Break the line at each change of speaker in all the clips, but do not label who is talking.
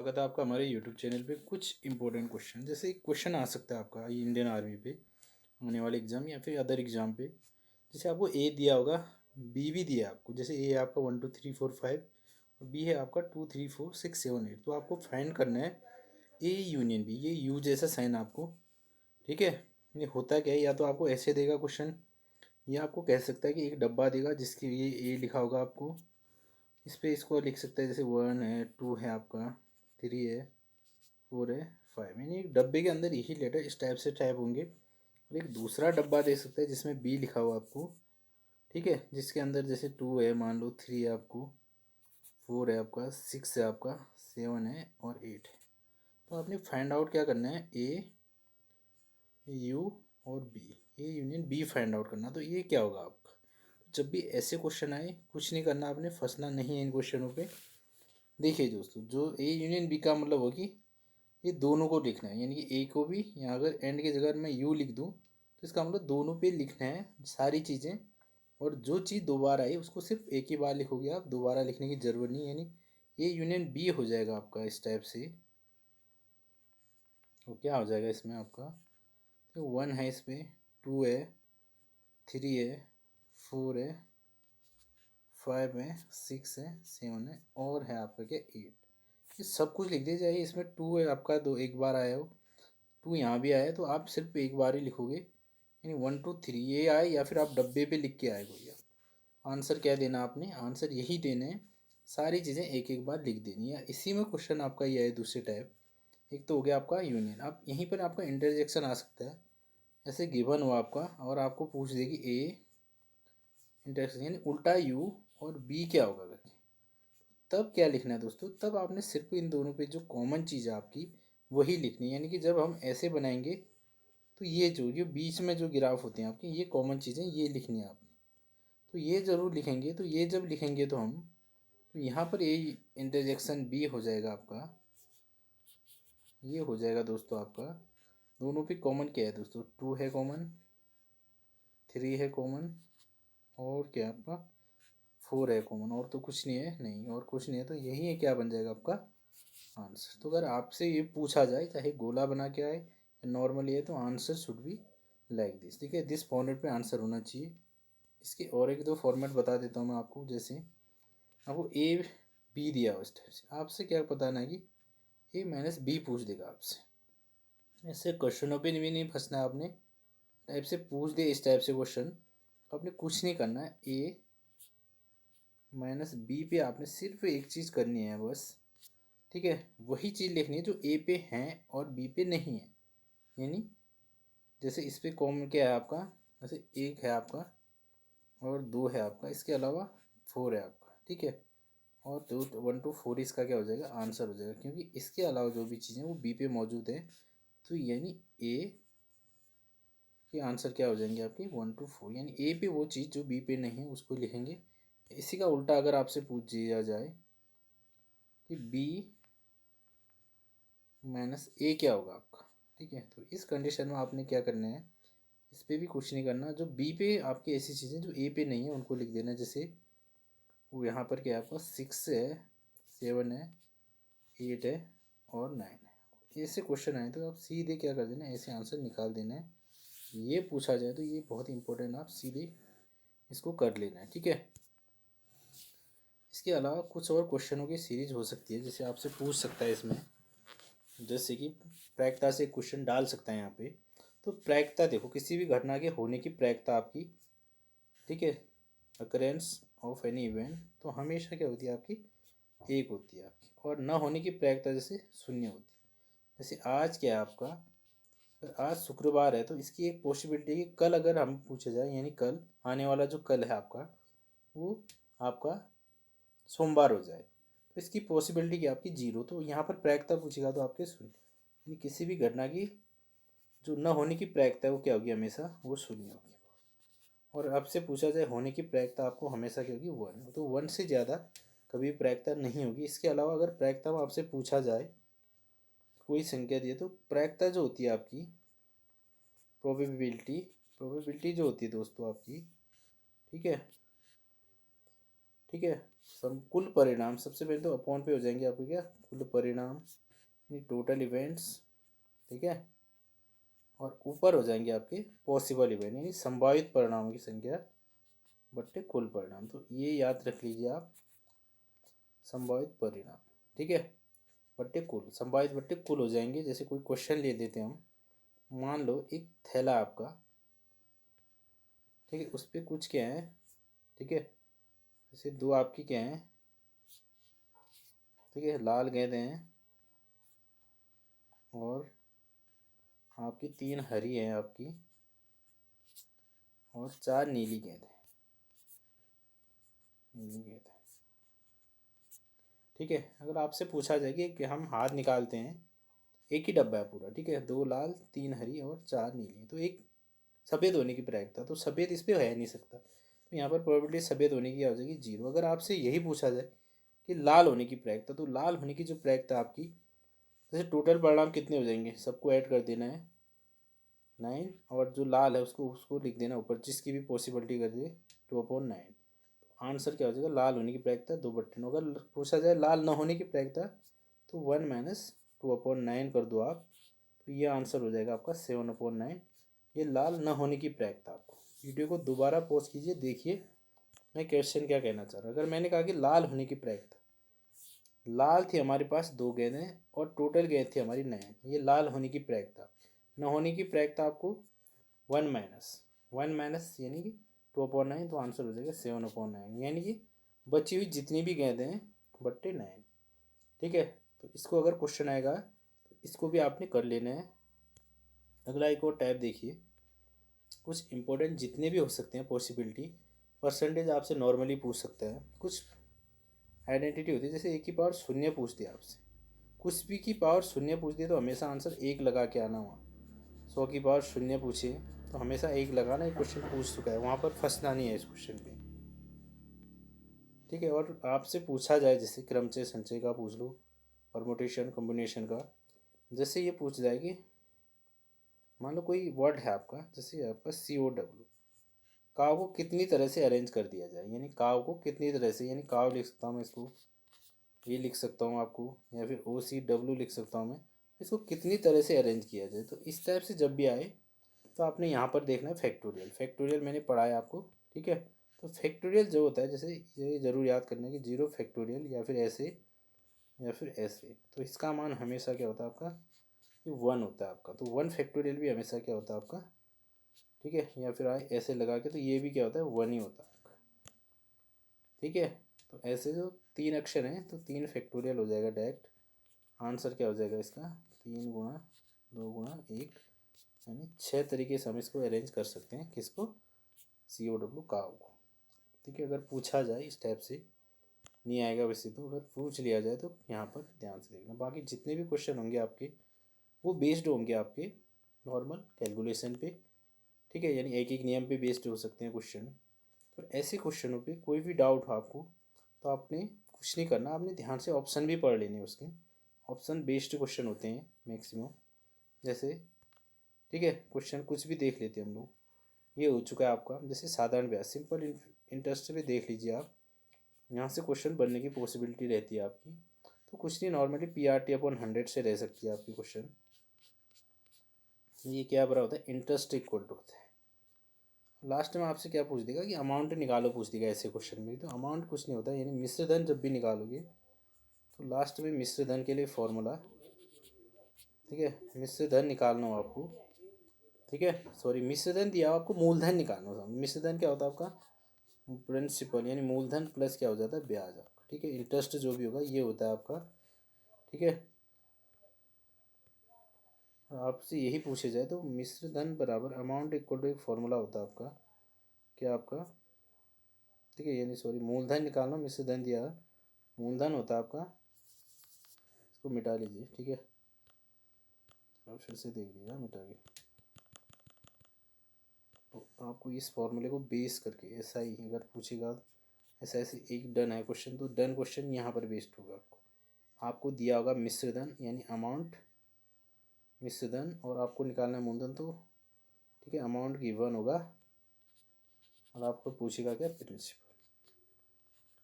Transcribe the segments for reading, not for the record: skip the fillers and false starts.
स्वागत है आपका हमारे यूट्यूब चैनल पे। कुछ इंपॉर्टेंट क्वेश्चन, जैसे एक क्वेश्चन आ सकता है आपका ये इंडियन आर्मी पे आने वाले एग्जाम या फिर अदर एग्जाम पे। जैसे आपको ए दिया होगा, बी भी दिया है आपको। जैसे ए है आपका 1 2 3 4 5 और बी है आपका 2 3 4 6 7 8। तो आपको फाइंड करना है ए यूनियन बी। ये यू जैसा साइन आपको, ठीक है। ये होता क्या है, या तो आपको ऐसे देगा क्वेश्चन, या आपको कह सकता है कि एक डब्बा देगा जिसके लिए ए लिखा होगा आपको। इस पर इसको लिख सकते हैं, जैसे 1 है, 2 है आपका, 3 है, 4 है, 5। यानी एक डब्बे के अंदर यही लेटर इस टाइप से टाइप होंगे। और एक दूसरा डब्बा दे सकता है जिसमें बी लिखा हुआ आपको, ठीक है, जिसके अंदर जैसे 2 है, मान लो 3 है आपको, 4 है आपका, 6 है आपका, 7 है और 8 है। तो आपने फाइंड आउट क्या करना है, ए यू और बी, A union B find out करना। तो ये क्या होगा आपका, जब भी ऐसे क्वेश्चन आए कुछ नहीं करना, आपने फंसना नहीं है इन क्वेश्चनों पे। देखिए दोस्तों, जो ए यूनियन बी का मतलब होगी, ये दोनों को लिखना है। यानी कि ए को भी, यहाँ अगर एंड की जगह मैं यू लिख दूँ तो इसका मतलब दोनों पे लिखना है सारी चीज़ें। और जो चीज़ दो बार आई उसको सिर्फ एक ही बार लिखोगे आप, दोबारा लिखने की ज़रूरत नहीं। यानी ए यूनियन बी हो जाएगा आपका इस टाइप से। तो क्या हो जाएगा इसमें आपका, तो 1 है इसमें, 2 है, 3 है, 4 है, 5 है, 6 है, 7 है और है आपका क्या 8। ये सब कुछ लिख दीजिए। इसमें 2 है आपका, दो एक बार आया हो, 2 यहाँ भी आया है, तो आप सिर्फ एक बार ही लिखोगे। यानी 1 2 3 ये आए, या फिर आप डब्बे पे लिख के आए भैया। आंसर क्या देना आपने, आंसर यही देने हैं। सारी चीज़ें एक एक बार लिख देनी है। इसी में क्वेश्चन आपका ये है दूसरे टाइप। एक तो हो गया आपका यूनियन। अब यहीं पर आपका इंटरजेक्शन आ सकता है। ऐसे गिवन हुआ आपका और आपको पूछ देगी ए इंटरजेक्शन, यानी उल्टा यू और बी क्या होगा करके। तब क्या लिखना है दोस्तों, तब आपने सिर्फ इन दोनों पे जो कॉमन चीज़ है आपकी वही लिखनी है। यानी कि जब हम ऐसे बनाएंगे तो ये बीच में जो गिराफ होते हैं आपके, ये कॉमन चीज़ें ये लिखनी है आपने। तो ये ज़रूर लिखेंगे। तो ये जब लिखेंगे तो हम, तो यहाँ पर ये इंटरजेक्शन बी हो जाएगा आपका। ये हो जाएगा दोस्तों आपका, दोनों पे कॉमन क्या है दोस्तों, 2 है कॉमन, 3 है कॉमन और क्या आपका 4 है कॉमन। और तो कुछ नहीं है, नहीं और कुछ नहीं है। तो यही है, क्या बन जाएगा आपका आंसर। तो अगर आपसे ये पूछा जाए चाहे गोला बना के आए या नॉर्मली है, तो answer should be like this, ठीक है। दिस फॉर्मेट में आंसर होना चाहिए। इसके और एक दो फॉर्मेट बता देता हूँ मैं आपको। जैसे आपको ए बी दिया हो इस टाइप से, आपसे क्या बताना है कि ए माइनस बी पूछ देगा आपसे। ऐसे क्वेश्चनों पे भी नहीं फंसना है आपने। टाइप से पूछ दे इस टाइप से क्वेश्चन, तो आपने कुछ नहीं करना है। ए माइनस बी पे आपने सिर्फ एक चीज़ करनी है बस, ठीक है। वही चीज़ लिखनी है जो ए पे है और बी पे नहीं है। यानी जैसे इस पे कॉमन क्या है आपका, जैसे एक है आपका और 2 है आपका, इसके अलावा 4 है आपका, ठीक है। और 1 2 4 इसका क्या हो जाएगा, आंसर हो जाएगा। क्योंकि इसके अलावा जो भी चीज़ें वो बी पे मौजूद है, तो यानी ए के आंसर क्या हो जाएंगे आपके 1 2 4। यानी ए पे वो चीज़ जो बी पे नहीं है उसको लिखेंगे। इसी का उल्टा अगर आपसे पूछ दिया जाए कि बी माइनस ए क्या होगा आपका, ठीक है, तो इस कंडीशन में आपने क्या करना है, इस पर भी कुछ नहीं करना। जो बी पे आपकी ऐसी चीज़ें जो ए पे नहीं है उनको लिख देना। जैसे वो यहाँ पर क्या है आपका 6 है, 7 है, 8 है और 9 है। ऐसे क्वेश्चन आए तो आप सीधे क्या कर देना, ऐसे आंसर निकाल देना है। ये पूछा जाए तो ये बहुत इंपॉर्टेंट, आप सीधे इसको कर लेना है, ठीक है। इसके अलावा कुछ और क्वेश्चनों की सीरीज हो सकती है, जैसे आपसे पूछ सकता है इसमें, जैसे कि प्रायिकता से क्वेश्चन डाल सकता है यहाँ पे। तो प्रायिकता देखो, किसी भी घटना के होने की प्रायिकता आपकी, ठीक है, अकरेंस ऑफ एनी इवेंट, तो हमेशा क्या होती है आपकी, एक होती है आपकी। और न होने की प्रायिकता जैसे शून्य होती है। जैसे आज क्या है आपका, अगर आज शुक्रवार है तो इसकी एक पॉसिबिलिटी है कि कल अगर हम पूछे जाए, यानी कल आने वाला जो कल है आपका, वो आपका सोमवार हो जाए, तो इसकी पॉसिबिलिटी क्या आपकी 0। तो यहाँ पर प्रायिकता पूछेगा तो आपके शून्य। यानी किसी भी घटना की जो न होने की प्रायिकता है वो क्या होगी, हमेशा वो शून्य होगी। और आपसे पूछा जाए होने की प्रायिकता आपको हमेशा क्या होगी, 1। तो 1 से ज़्यादा कभी प्रायिकता नहीं होगी। इसके अलावा अगर प्रायिकता में आपसे पूछा जाए कोई संख्या दिए, तो प्रायिकता जो होती है आपकी, प्रोबेबिलिटी, प्रोबेबिलिटी जो होती है दोस्तों आपकी, ठीक है, ठीक है, कुल परिणाम सबसे पहले तो अपॉन पे हो जाएंगे आपके क्या, कुल परिणाम यानी टोटल इवेंट्स, ठीक है, और ऊपर हो जाएंगे आपके पॉसिबल इवेंट यानी संभावित परिणामों की संख्या बट्टे कुल परिणाम। तो ये याद रख लीजिए आप, संभावित परिणाम, ठीक है, बट्टे कुल, संभावित बट्टे कुल हो जाएंगे। जैसे कोई क्वेश्चन ले देते हैं हम, मान लो एक थैला आपका, ठीक है, उस पर कुछ क्या है, ठीक है, जैसे दो आपकी क्या है, ठीक है, लाल गेंदें हैं और आपकी 3 हरी हैं आपकी और 4 नीली गेंद है, नीली गेंद है, ठीक है। अगर आपसे पूछा जाए कि हम हाथ निकालते हैं, एक ही डब्बा है पूरा, ठीक है, 2 लाल 3 हरी और 4 नीली, तो एक सफ़ेद होने की प्रायिकता, तो सफ़ेद इस पर है नहीं सकता, तो यहाँ पर प्रोबेबिलिटी सफ़ेद होने की आ जाएगी 0। अगर आपसे यही पूछा जाए कि लाल होने की प्रायिकता, तो लाल होने की जो प्रायिकता आपकी, जैसे टोटल परिणाम कितने हो जाएंगे, सबको ऐड कर देना है 9, और जो लाल है उसको उसको लिख देना ऊपर, जिसकी भी पॉसिबिलिटी कर दिए 2/9। आंसर क्या हो जाएगा, लाल होने की प्रायिकता 2/9। अगर पूछा जाए लाल न होने की प्रायिकता, तो 1 - 2/9 कर दो आप, तो ये आंसर हो जाएगा आपका 7/9। ये लाल न होने की प्रायिकता। आपको वीडियो को दोबारा पॉज कीजिए, देखिए मैं क्वेश्चन क्या कहना चाह रहा हूँ। अगर मैंने कहा कि लाल होने की प्रायिकता, लाल थी हमारे पास 2 गेंदें और टोटल गेंद थी हमारी 9, ये लाल होने की प्रायिकता। न होने की प्रायिकता आपको 1 - 1 यानी कि 2/9, तो आंसर हो जाएगा 7/9, यानी कि बची हुई जितनी भी गेंदें हैं बट्टे 9, ठीक है। तो इसको अगर क्वेश्चन आएगा तो इसको भी आपने कर लेना है। अगला एक और टाइप देखिए, कुछ इंपॉर्टेंट जितने भी हो सकते हैं पॉसिबिलिटी, परसेंटेज आपसे नॉर्मली पूछ सकता है, कुछ आइडेंटिटी होती है, जैसे 1 की पावर 0 पूछ दिया आपसे, कुछ भी की पावर 0 पूछ दिया तो हमेशा आंसर 1 लगा के आना। वहाँ 100 की पावर 0 पूछे तो हमेशा 1 लगाना, एक क्वेश्चन पूछ चुका है, वहाँ पर फंसना नहीं है इस क्वेश्चन पे, ठीक है। और आपसे पूछा जाए जैसे क्रमचय संचय का पूछ लो, परमुटेशन कॉम्बिनेशन का, जैसे ये पूछ जाए कि मान लो कोई वर्ड है आपका, जैसे आपका COW, काव को कितनी तरह से अरेंज कर दिया जाए, यानी काव को कितनी तरह से, यानी काव लिख सकता हूँ मैं इसको, ये लिख सकता हूँ आपको, या फिर OCW लिख सकता हूँ मैं, इसको कितनी तरह से अरेंज किया जाए। तो इस टाइप से जब भी आए तो आपने यहाँ पर देखना है फैक्टोरियल, फैक्टोरियल मैंने पढ़ाया आपको, ठीक है। तो फैक्टोरियल जो होता है, जैसे ये ज़रूर याद करना है कि 0 फैक्टोरियल या फिर ऐसे या फिर ऐसे, तो इसका मान हमेशा क्या होता है आपका, ये 1 होता है आपका। तो 1 फैक्टोरियल भी हमेशा क्या होता है आपका, ठीक है, या फिर आए ऐसे लगा के, तो ये भी क्या होता है 1 ही होता है आपका, ठीक है। तो ऐसे जो 3 अक्षर हैं तो 3 फैक्टोरियल हो जाएगा डायरेक्ट। आंसर क्या हो जाएगा इसका, 3 × 2 × 1, यानी 6 तरीके से हम इसको अरेंज कर सकते हैं, किसको, COW काव को, ठीक है। अगर पूछा जाए इस टाइप से, नहीं आएगा वैसे तो, अगर पूछ लिया जाए तो यहाँ पर ध्यान से देखना। बाकी जितने भी क्वेश्चन होंगे आपके वो बेस्ड होंगे आपके नॉर्मल कैलकुलेशन पे, ठीक है, यानी एक एक नियम पे बेस्ड हो सकते हैं क्वेश्चन। तो ऐसे क्वेश्चनों पे कोई भी डाउट हो आपको, तो आपने कुछ नहीं करना, आपने ध्यान से ऑप्शन भी पढ़ लेने उसके, ऑप्शन बेस्ड क्वेश्चन होते हैं मैक्सिमम, जैसे, ठीक है, क्वेश्चन कुछ भी देख लेते हैं हम लोग। ये हो चुका है आपका, जैसे साधारण ब्याज सिंपल इंटरेस्ट पे देख लीजिए आप, यहाँ से क्वेश्चन बनने की पॉसिबिलिटी रहती है आपकी। तो कुछ नहीं, नॉर्मली PRT/100 से रह सकती है आपकी क्वेश्चन। ये क्या बरा होता है, इंटरेस्ट इक्वल टू होता है। लास्ट में आपसे क्या पूछ देगा कि अमाउंट निकालो, पूछ देगा ऐसे क्वेश्चन में। तो अमाउंट कुछ नहीं होता, यानी मिश्र धन जब भी निकालोगे तो लास्ट में मिश्र धन के लिए फॉर्मूला, ठीक है, मिश्र धन निकालना हो आपको, ठीक है, सॉरी मिश्र धन दिया आपको, मूलधन निकालना हो। मिश्र धन क्या होता है आपका, प्रिंसिपल यानी मूलधन प्लस क्या हो जाता है, ब्याज आपका, ठीक है। इंटरेस्ट जो भी होगा ये होता है आपका, ठीक है। आपसे यही पूछे जाए तो मिश्र धन बराबर अमाउंट इक्वल टू एक फॉर्मूला होता है आपका, क्या आपका, ठीक है, यानी सॉरी मूलधन निकालना, मिश्र धन दिया, मूलधन होता है आपका, इसको मिटा लीजिए, ठीक है, और फिर से देख लीजिए मिटा के। तो आपको इस फॉर्मूले को बेस करके ऐसा ही अगर पूछेगा, ऐसा ऐसे एक डन है क्वेश्चन, तो डन क्वेश्चन यहाँ पर बेस्ड होगा। आपको दिया होगा मिश्र धन यानी अमाउंट, मिश्र धन, और आपको निकालना है मूलधन, तो ठीक है अमाउंट गिवन होगा और आपको पूछेगा क्या, प्रिंसिपल,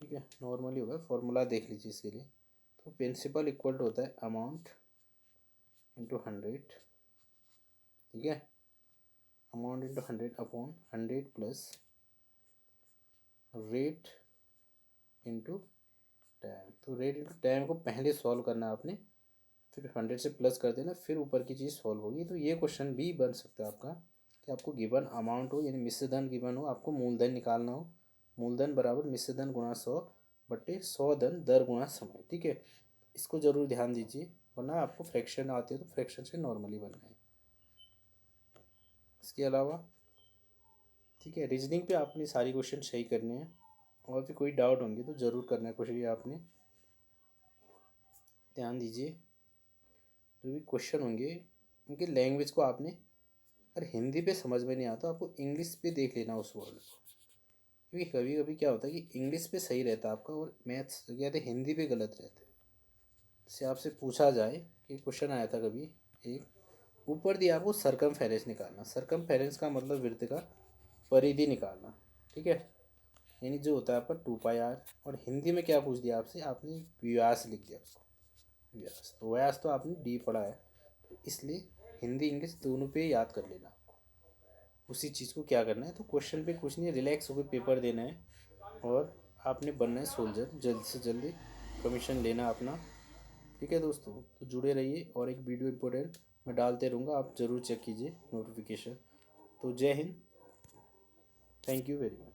ठीक है, नॉर्मली होगा, फॉर्मूला देख लीजिए इसके लिए। तो प्रिंसिपल इक्वल टू होता है अमाउंट इंटू 100, ठीक है, amount into 100 upon 100 plus rate into time. तो रेट इंटू टाइम को पहले सॉल्व करना है आपने, फिर 100 से प्लस कर देना, फिर ऊपर की चीज़ सॉल्व होगी। तो ये क्वेश्चन भी बन सकता है आपका कि आपको गिवन अमाउंट हो यानी मिश्र धन गिवन हो, आपको मूलधन निकालना हो, मूलधन बराबर मिश्र धन गुणा 100 बटे 100 धन दर गुणा समय, ठीक है। इसको जरूर ध्यान दीजिए, वरना आपको फ्रैक्शन आती है तो फ्रैक्शन से नॉर्मली बनना है। इसके अलावा ठीक है, रीजनिंग पे आपने सारी क्वेश्चन सही करने हैं, और भी कोई डाउट होंगे तो ज़रूर करना है कोशिश आपने। ध्यान दीजिए, जो भी क्वेश्चन होंगे उनकी लैंग्वेज को आपने, अगर हिंदी पे समझ में नहीं आता आपको इंग्लिश पे देख लेना उस वर्ड को, क्योंकि कभी कभी क्या होता है कि इंग्लिश पे सही रहता है आपका और मैथ्स क्या कहते हैं हिंदी पे गलत रहता है। जैसे आपसे पूछा जाए कि क्वेश्चन आया था कभी, एक ऊपर दिया आपको सरकमफेरेंस निकालना, सरकमफेरेंस का मतलब वृत्त का परिधि निकालना, ठीक है, यानी जो होता है आपका 2πr, और हिंदी में क्या पूछ दिया आपसे, आपने व्यास लिख दिया उसको, व्यास, तो व्यास तो आपने डी पढ़ा है, तो इसलिए हिंदी इंग्लिश दोनों पे याद कर लेना आपको। उसी चीज़ को क्या करना है, तो क्वेश्चन पे कुछ नहीं, रिलैक्स होकर पेपर देना है, और आपने बनना है सोल्जर, जल्द से जल्दी कमीशन लेना अपना, ठीक है दोस्तों। तो जुड़े रहिए, और एक वीडियो इंपॉर्टेंट मैं डालते रहूँगा, आप ज़रूर चेक कीजिए नोटिफिकेशन। तो जय Hind, thank you very much.